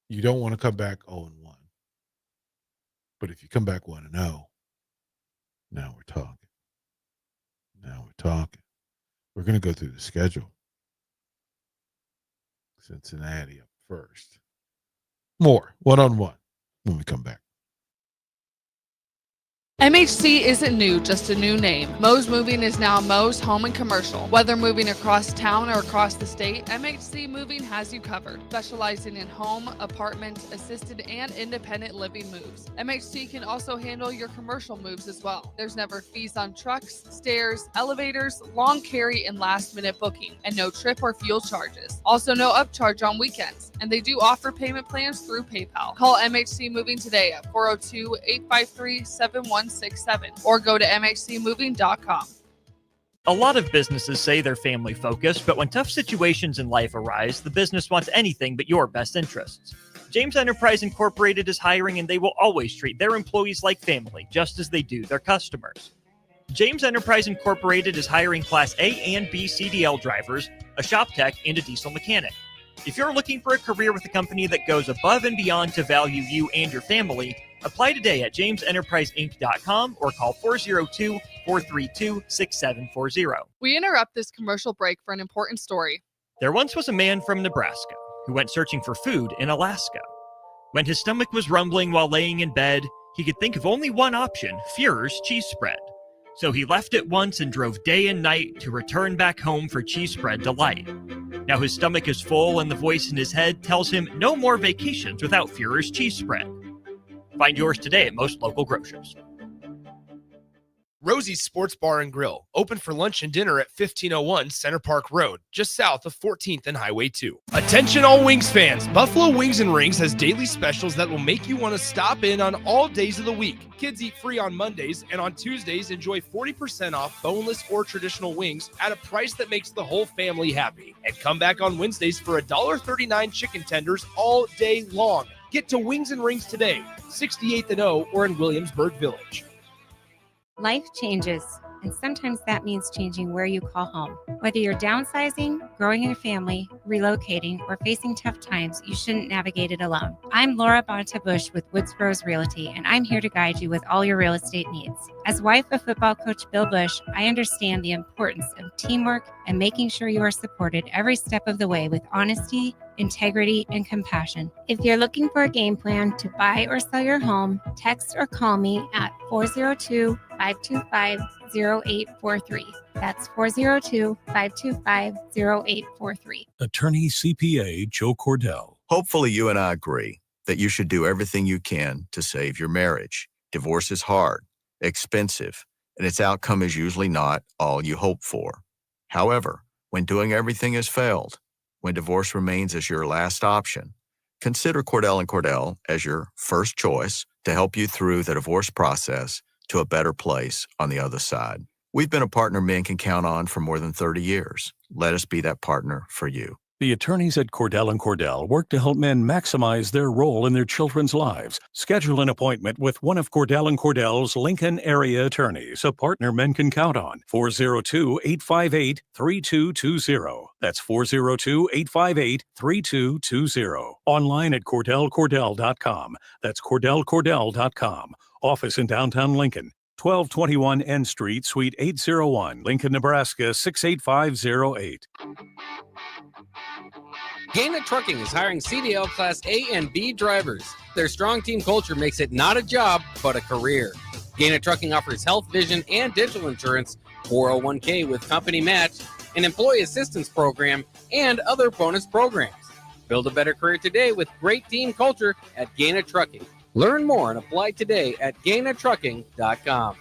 You don't want to come back 0-1. But if you come back 1-0, now we're talking. We're going to go through the schedule. Cincinnati up first. More one-on-one when we come back. MHC isn't new, just a new name. Mo's Moving is now Mo's Home and Commercial. Whether moving across town or across the state, MHC Moving has you covered. Specializing in home, apartment, assisted, and independent living moves. MHC can also handle your commercial moves as well. There's never fees on trucks, stairs, elevators, long carry, and last-minute booking, and no trip or fuel charges. Also no upcharge on weekends, and they do offer payment plans through PayPal. Call MHC Moving today at 402-853-7167 or go to mhcmoving.com. A lot of businesses say they're family focused, but when tough situations in life arise, the business wants anything but your best interests. James Enterprise Incorporated is hiring, and they will always treat their employees like family, just as they do their customers. James Enterprise Incorporated is hiring Class A and B CDL drivers, a shop tech, and a diesel mechanic. If you're looking for a career with a company that goes above and beyond to value you and your family, apply today at jamesenterpriseinc.com or call 402-432-6740. We interrupt this commercial break for an important story. There once was a man from Nebraska who went searching for food in Alaska. When his stomach was rumbling while laying in bed, he could think of only one option, Fuhrer's cheese spread. So he left it once and drove day and night to return back home for cheese spread delight. Now his stomach is full and the voice in his head tells him no more vacations without Führer's cheese spread. Find yours today at most local grocers. Rosie's Sports Bar and Grill, open for lunch and dinner at 1501 Center Park Road, just south of 14th and Highway 2. Attention all Wings fans, Buffalo Wings and Rings has daily specials that will make you want to stop in on all days of the week. Kids eat free on Mondays, and on Tuesdays enjoy 40% off boneless or traditional wings at a price that makes the whole family happy. And come back on Wednesdays for $1.39 chicken tenders all day long. Get to Wings and Rings today, 68th and O, or in Williamsburg Village. Life changes, and sometimes that means changing where you call home. Whether you're downsizing, growing a family, relocating, or facing tough times, you shouldn't navigate it alone. I'm Laura Bonta Bush with Woods Bros Realty, and I'm here to guide you with all your real estate needs. As wife of football coach Bill Bush, I understand the importance of teamwork and making sure you are supported every step of the way with honesty, integrity, and compassion. If you're looking for a game plan to buy or sell your home, text or call me at 402-525-0843. That's 402-525-0843. Attorney CPA Joe Cordell. Hopefully you and I agree that you should do everything you can to save your marriage. Divorce is hard, expensive, and its outcome is usually not all you hope for. However, when doing everything has failed, when divorce remains as your last option, consider Cordell & Cordell as your first choice to help you through the divorce process to a better place on the other side. We've been a partner men can count on for more than 30 years. Let us be that partner for you. The attorneys at Cordell & Cordell work to help men maximize their role in their children's lives. Schedule an appointment with one of Cordell & Cordell's Lincoln area attorneys, a partner men can count on. 402-858-3220. That's 402-858-3220. Online at CordellCordell.com. That's CordellCordell.com. Office in downtown Lincoln. 1221 N Street, Suite 801, Lincoln, Nebraska 68508. Gaina Trucking is hiring CDL Class A and B drivers. Their strong team culture makes it not a job, but a career. Gaina Trucking offers health, vision, and dental insurance, 401k with company match, an employee assistance program, and other bonus programs. Build a better career today with great team culture at Gaina Trucking. Learn more and apply today at GainaTrucking.com.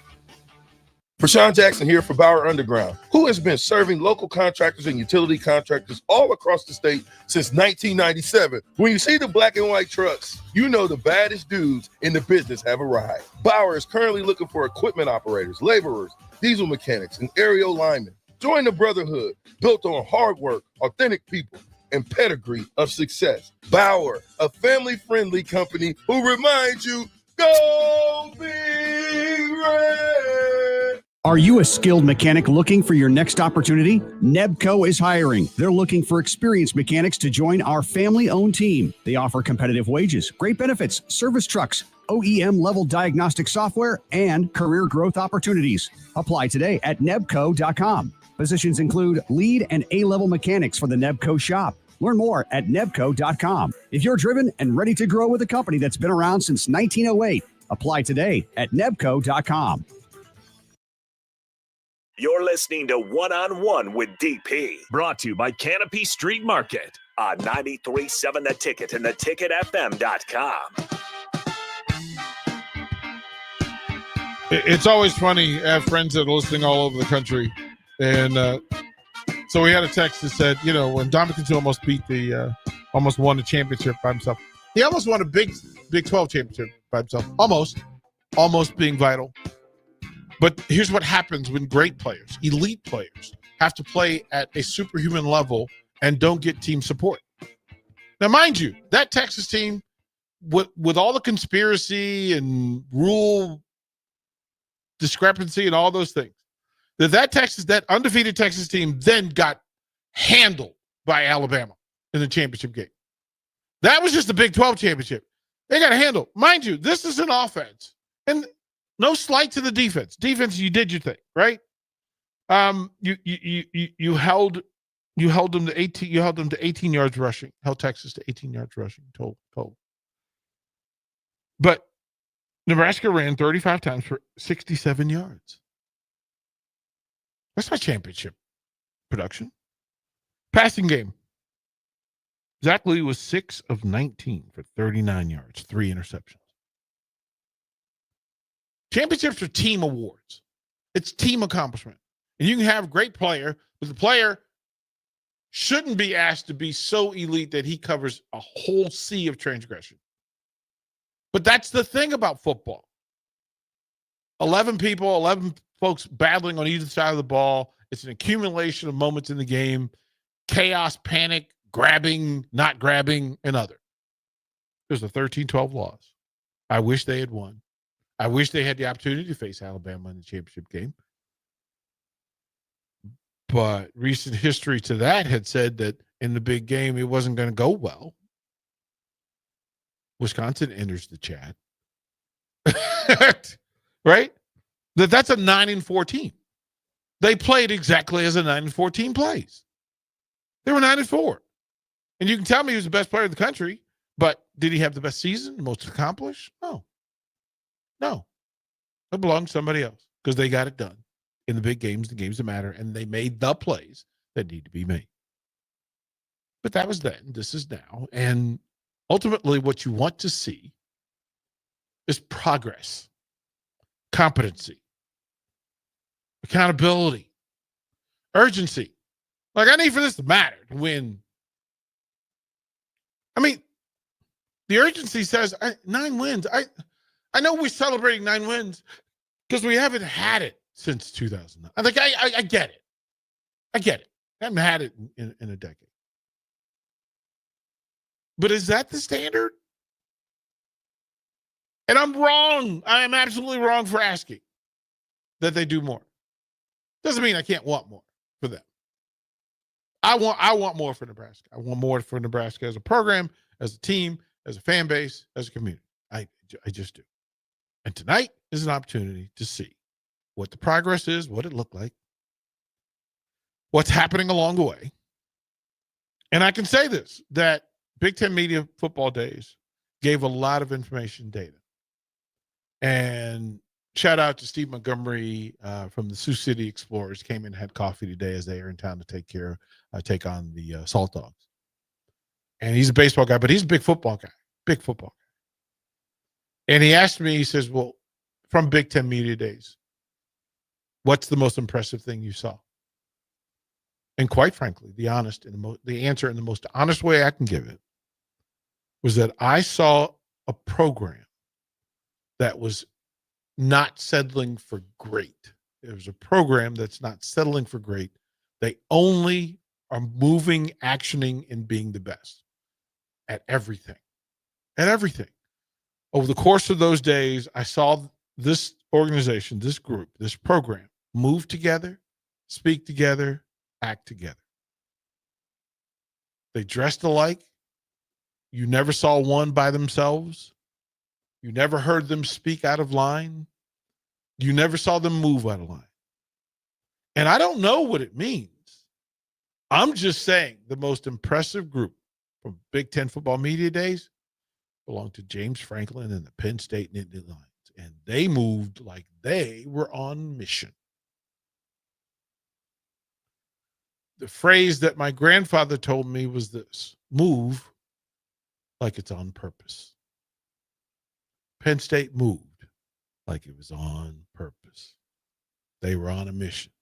Prashawn Jackson here for Bauer Underground, who has been serving local contractors and utility contractors all across the state since 1997. When you see the black and white trucks, you know the baddest dudes in the business have arrived. Bauer is currently looking for equipment operators, laborers, diesel mechanics, and aerial linemen. Join the brotherhood built on hard work, authentic people, and pedigree of success. Bauer, a family-friendly company who reminds you, go Big Red! Are you a skilled mechanic looking for your next opportunity? Nebco is hiring. They're looking for experienced mechanics to join our family-owned team. They offer competitive wages, great benefits, service trucks, OEM-level diagnostic software, and career growth opportunities. Apply today at nebco.com. Positions include lead and A-level mechanics for the Nebco shop. Learn more at nebco.com. If you're driven and ready to grow with a company that's been around since 1908, apply today at nebco.com. You're listening to One-on-One with DP, brought to you by Canopy Street Market on 93.7 The Ticket and theticketfm.com. It's always funny. I have friends that are listening all over the country. And so we had a text that said, you know, when Dominican almost almost won the championship by himself. He almost won a Big 12 championship by himself. Almost being vital. But here's what happens when great players, elite players, have to play at a superhuman level and don't get team support. Now, mind you, that Texas team, with all the conspiracy and rule discrepancy and all those things, that undefeated Texas team then got handled by Alabama in the championship game. That was just the Big 12 championship. They got handled. Mind you, this is an offense. And no slight to the defense. Defense, you did your thing, right? You held them to 18. You held them to 18 yards rushing. Held Texas to 18 yards rushing total. But Nebraska ran 35 times for 67 yards. That's my championship production. Passing game. Zach Lee was 6 of 19 for 39 yards, 3 interceptions. Championships are team awards. It's team accomplishment. And you can have a great player, but the player shouldn't be asked to be so elite that he covers a whole sea of transgression. But that's the thing about football. 11 people, 11 folks battling on either side of the ball. It's an accumulation of moments in the game. Chaos, panic, grabbing, not grabbing, and other. There's a 13-12 loss. I wish they had won. I wish they had the opportunity to face Alabama in the championship game. But recent history to that had said that in the big game, it wasn't going to go well. Wisconsin enters the chat. Right? That's a 9-4 team. They played exactly as a 9-4 team plays. They were 9-4. And you can tell me he was the best player in the country, but did he have the best season, the most accomplished? No. It belonged to somebody else because they got it done in the big games, the games that matter, and they made the plays that need to be made. But that was then. This is now. And ultimately, what you want to see is progress, competency, accountability, urgency. Like, I need for this to matter to win. I mean, the urgency says 9 wins. I know we're celebrating 9 wins because we haven't had it since 2009. I think I get it. I get it. I haven't had it in a decade. But is that the standard? And I'm wrong. I am absolutely wrong for asking that they do more. Doesn't mean I can't want more for them. I want more for Nebraska. I want more for Nebraska as a program, as a team, as a fan base, as a community. I just do. And tonight is an opportunity to see what the progress is, what it looked like, what's happening along the way. And I can say this, that Big Ten Media Football Days gave a lot of information data. And shout out to Steve Montgomery from the Sioux City Explorers. Came in and had coffee today as they are in town to take on the Salt Dogs. And he's a baseball guy, but he's a big football guy. And he asked me, he says, well, from Big Ten Media Days, what's the most impressive thing you saw? And quite frankly, the answer in the most honest way I can give it was that I saw a program that was not settling for great. It was a program that's not settling for great. They only are moving, actioning, and being the best at everything. Over the course of those days, I saw this organization, this group, this program move together, speak together, act together. They dressed alike. You never saw one by themselves. You never heard them speak out of line. You never saw them move out of line. And I don't know what it means. I'm just saying the most impressive group from Big Ten Football Media Days belonged to James Franklin and the Penn State Nittany Lions. And they moved like they were on mission. The phrase that my grandfather told me was this: move like it's on purpose. Penn State moved like it was on purpose. They were on a mission.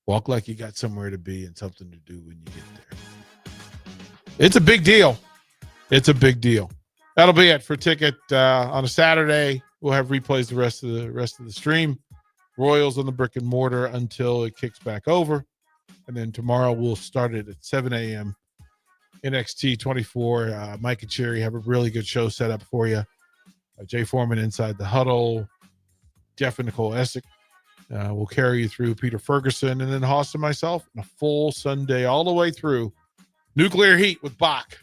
Walk like you got somewhere to be and something to do when you get there. It's a big deal. It's a big deal. That'll be it for Ticket on a Saturday. We'll have replays the rest of the stream. Royals on the brick and mortar until it kicks back over. And then tomorrow we'll start it at 7 a.m. NXT 24. Mike and Cherry have a really good show set up for you. Jay Foreman inside the huddle. Jeff and Nicole Essick will carry you through. Peter Ferguson, and then Haas and myself on a full Sunday all the way through. Nuclear Heat with Bach.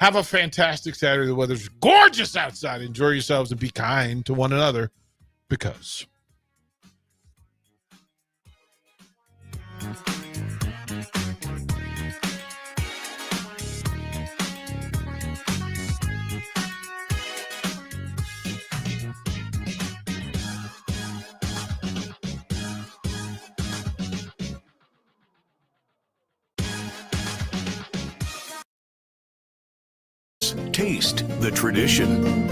Have a fantastic Saturday. The weather's gorgeous outside. Enjoy yourselves and be kind to one another, because Taste the tradition.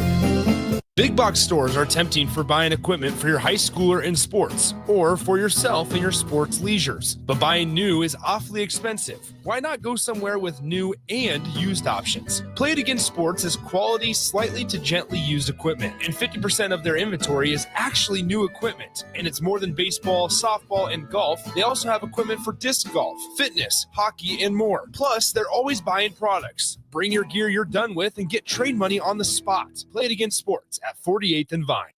Big box stores are tempting for buying equipment for your high schooler in sports or for yourself in your sports leisures. But buying new is awfully expensive. Why not go somewhere with new and used options? Play It Again Sports is quality, slightly to gently used equipment, and 50% of their inventory is actually new equipment. And it's more than baseball, softball, and golf. They also have equipment for disc golf, fitness, hockey, and more. Plus, they're always buying products. Bring your gear you're done with and get trade money on the spot. Play It Again Sports at 48th and Vine.